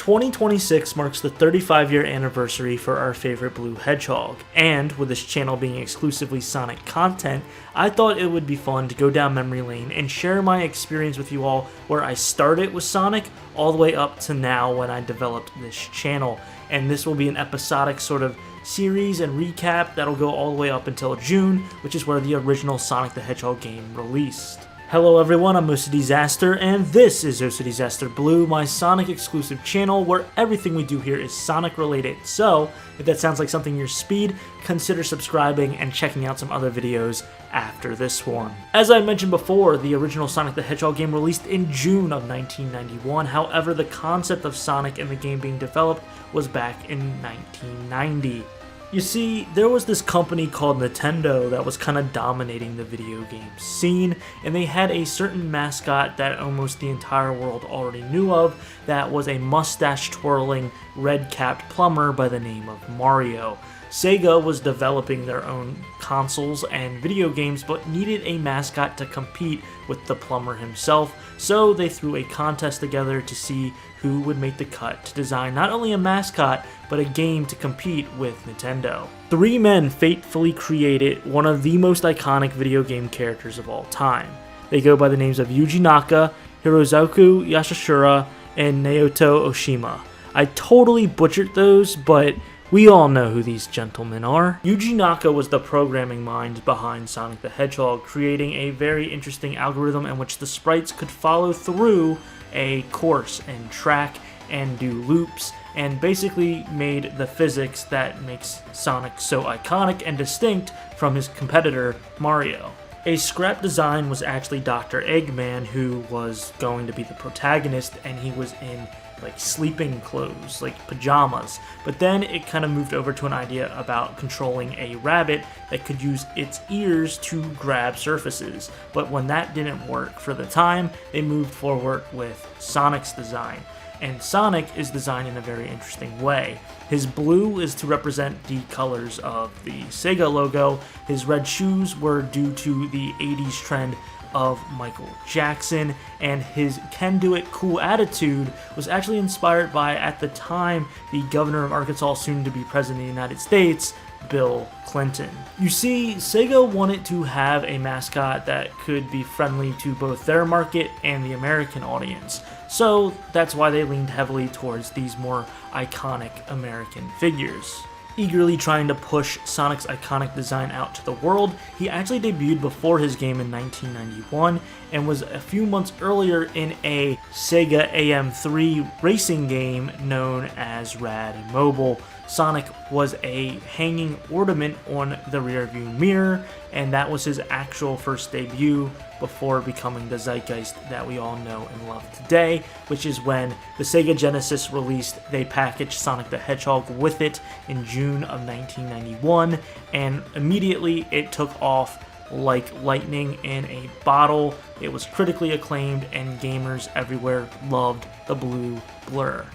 2026 marks the 35-year anniversary for our favorite blue hedgehog, and with this channel being exclusively Sonic content, I thought it would be fun to go down memory lane and share my experience with you all where I started with Sonic all the way up to now when I developed this channel. And this will be an episodic sort of series and recap that'll go all the way up until June, which is where the original Sonic the Hedgehog game released. Hello everyone, I'm OCDsaster, and this is OCDsaster Blue, my Sonic exclusive channel where everything we do here is Sonic related. So, if that sounds like something your speed, consider subscribing and checking out some other videos after this one. As I mentioned before, the original Sonic the Hedgehog game released in June of 1991, however the concept of Sonic and the game being developed was back in 1990. You see, there was this company called Nintendo that was kind of dominating the video game scene, and they had a certain mascot that almost the entire world already knew of that was a mustache-twirling, red-capped plumber by the name of Mario. Sega was developing their own consoles and video games but needed a mascot to compete with the plumber himself, so they threw a contest together to see who would make the cut to design not only a mascot but a game to compete with Nintendo. Three men fatefully created one of the most iconic video game characters of all time. They go by the names of Yuji Naka, Hirozaku Yashishura, and Naoto Oshima. I totally butchered those, but we all know who these gentlemen are. Yuji Naka was the programming mind behind Sonic the Hedgehog, creating a very interesting algorithm in which the sprites could follow through a course and track and do loops, and basically made the physics that makes Sonic so iconic and distinct from his competitor Mario. A scrap design was actually Dr. Eggman, who was going to be the protagonist, and he was in like sleeping clothes, like pajamas. But then it kind of moved over to an idea about controlling a rabbit that could use its ears to grab surfaces. But when that didn't work for the time, they moved forward with Sonic's design. And Sonic is designed in a very interesting way. His blue is to represent the colors of the Sega logo. His red shoes were due to the 80s trend of Michael Jackson, and his can-do-it cool attitude was actually inspired by, at the time, the governor of Arkansas, soon to be president of the United States, Bill Clinton. You see, Sega wanted to have a mascot that could be friendly to both their market and the American audience, so that's why they leaned heavily towards these more iconic American figures. Eagerly trying to push Sonic's iconic design out to the world, he actually debuted before his game in 1991 and was a few months earlier in a Sega AM3 racing game known as Rad Mobile. Sonic was a hanging ornament on the rearview mirror, and that was his actual first debut before becoming the zeitgeist that we all know and love today, which is when the Sega Genesis released. They packaged Sonic the Hedgehog with it in June of 1991, and immediately it took off like lightning in a bottle. It was critically acclaimed, and gamers everywhere loved the blue blur.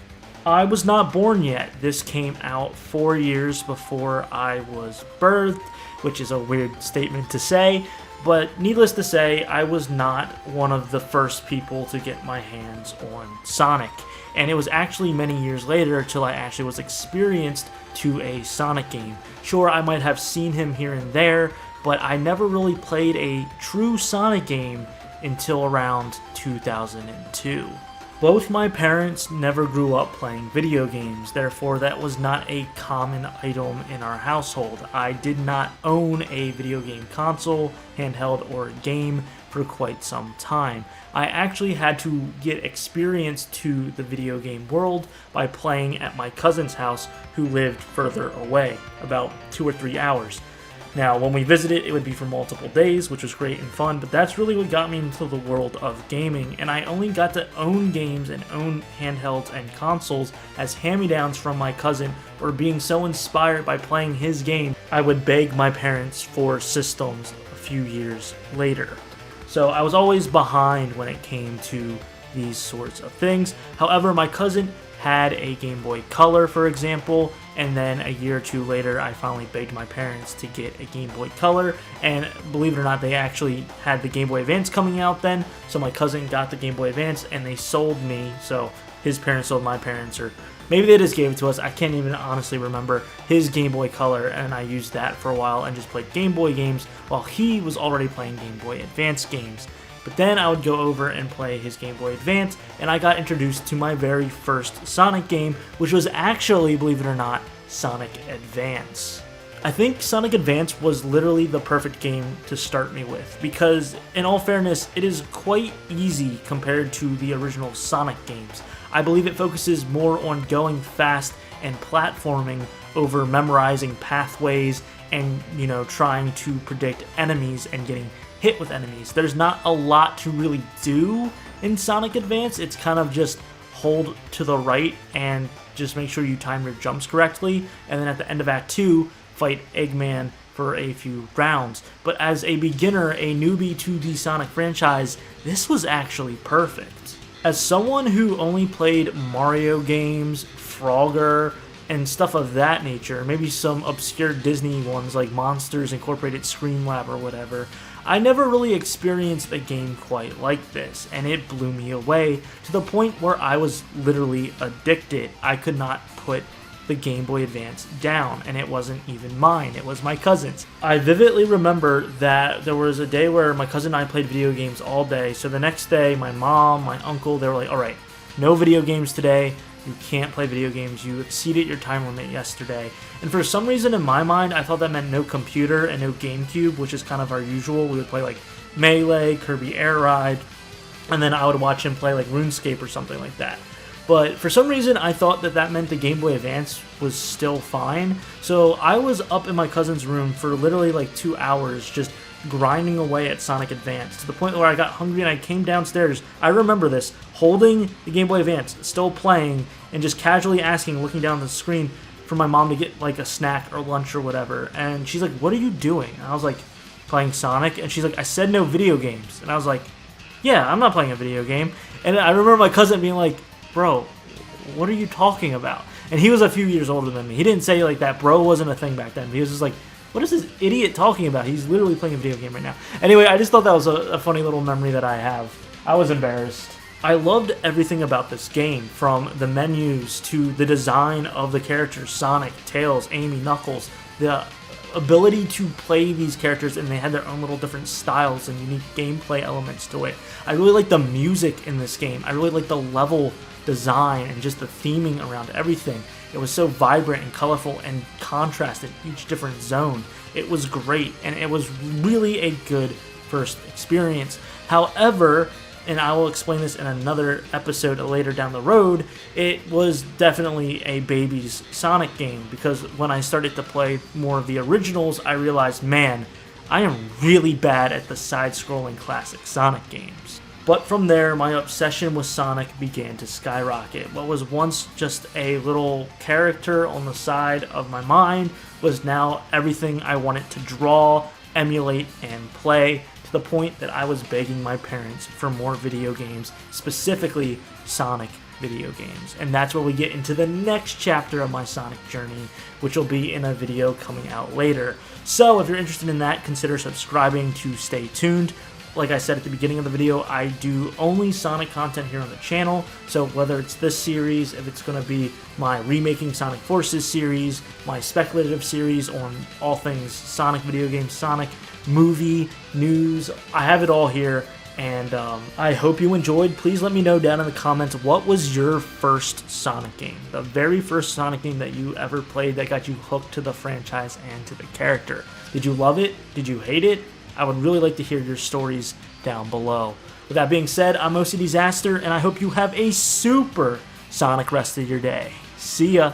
I was not born yet. This came out 4 years before I was birthed, which is a weird statement to say, but needless to say, I was not one of the first people to get my hands on Sonic. And it was actually many years later till I actually was experienced to a Sonic game. Sure, I might have seen him here and there, but I never really played a true Sonic game until around 2002. Both my parents never grew up playing video games, therefore that was not a common item in our household. I did not own a video game console, handheld, or game for quite some time. I actually had to get experience to the video game world by playing at my cousin's house, who lived further away, about 2 or 3 hours. Now, when we visited, it would be for multiple days, which was great and fun, but that's really what got me into the world of gaming, and I only got to own games and own handhelds and consoles as hand-me-downs from my cousin, or being so inspired by playing his game, I would beg my parents for systems a few years later. So I was always behind when it came to these sorts of things. However, my cousin had a Game Boy Color, for example, and then a year or two later I finally begged my parents to get a Game Boy Color, and believe it or not, they actually had the Game Boy Advance coming out then, so my cousin got the Game Boy Advance and they sold me, so his parents sold my parents, or maybe they just gave it to us. I can't even honestly remember, his Game Boy Color, and I used that for a while and just played Game Boy games while he was already playing Game Boy Advance games. But then I would go over and play his Game Boy Advance, and I got introduced to my very first Sonic game, which was actually, believe it or not, Sonic Advance. I think Sonic Advance was literally the perfect game to start me with, because in all fairness, it is quite easy compared to the original Sonic games. I believe it focuses more on going fast and platforming over memorizing pathways and, trying to predict enemies and getting hit with enemies. There's not a lot to really do in Sonic Advance. It's kind of just hold to the right and just make sure you time your jumps correctly, and then at the end of Act 2, fight Eggman for a few rounds. But as a beginner, a newbie to the Sonic franchise, this was actually perfect. As someone who only played Mario games, Frogger, and stuff of that nature, maybe some obscure Disney ones like Monsters Incorporated Screamlab or whatever, I never really experienced a game quite like this, and it blew me away to the point where I was literally addicted. I could not put the Game Boy Advance down, and it wasn't even mine, it was my cousin's. I vividly remember that there was a day where my cousin and I played video games all day, so the next day my mom, my uncle, they were like, alright, no video games today, you can't play video games, you exceeded your time limit yesterday. And for some reason in my mind, I thought that meant no computer and no GameCube, which is kind of our usual. We would play like Melee, Kirby Air Ride, and then I would watch him play like RuneScape or something like that. But for some reason, I thought that that meant the Game Boy Advance was still fine. So I was up in my cousin's room for literally like 2 hours just grinding away at Sonic Advance to the point where I got hungry and I came downstairs. I remember this, holding the Game Boy Advance, still playing, and just casually asking, looking down the screen for my mom to get like a snack or lunch or whatever. And she's like, what are you doing? And I was like, playing Sonic. And she's like, I said no video games. And I was like, yeah, I'm not playing a video game. And I remember my cousin being like, bro, what are you talking about? And he was a few years older than me. He didn't say like that. Bro wasn't a thing back then. He was just like, what is this idiot talking about? He's literally playing a video game right now. Anyway, I just thought that was a funny little memory that I have. I was embarrassed. I loved everything about this game, from the menus to the design of the characters, Sonic, Tails, Amy, Knuckles, the ability to play these characters, and they had their own little different styles and unique gameplay elements to it. I really like the music in this game. I really like the level design and just the theming around everything. It was so vibrant and colorful and contrasted each different zone. It was great, and it was really a good first experience. However, and I will explain this in another episode later down the road, it was definitely a baby's Sonic game, because when I started to play more of the originals, I realized, man, I am really bad at the side-scrolling classic Sonic games. But from there, my obsession with Sonic began to skyrocket. What was once just a little character on the side of my mind was now everything I wanted to draw, emulate, and play, to the point that I was begging my parents for more video games, specifically Sonic video games. And that's where we get into the next chapter of my Sonic journey, which will be in a video coming out later. So if you're interested in that, consider subscribing to stay tuned. Like I said at the beginning of the video, I do only Sonic content here on the channel, so whether it's this series, if it's going to be my Remaking Sonic Forces series, my speculative series on all things Sonic video games, Sonic movie, news, I have it all here, and I hope you enjoyed. Please let me know down in the comments, what was your first Sonic game? The very first Sonic game that you ever played that got you hooked to the franchise and to the character. Did you love it? Did you hate it? I would really like to hear your stories down below. With that being said, I'm OCDsaster, and I hope you have a super Sonic rest of your day. See ya!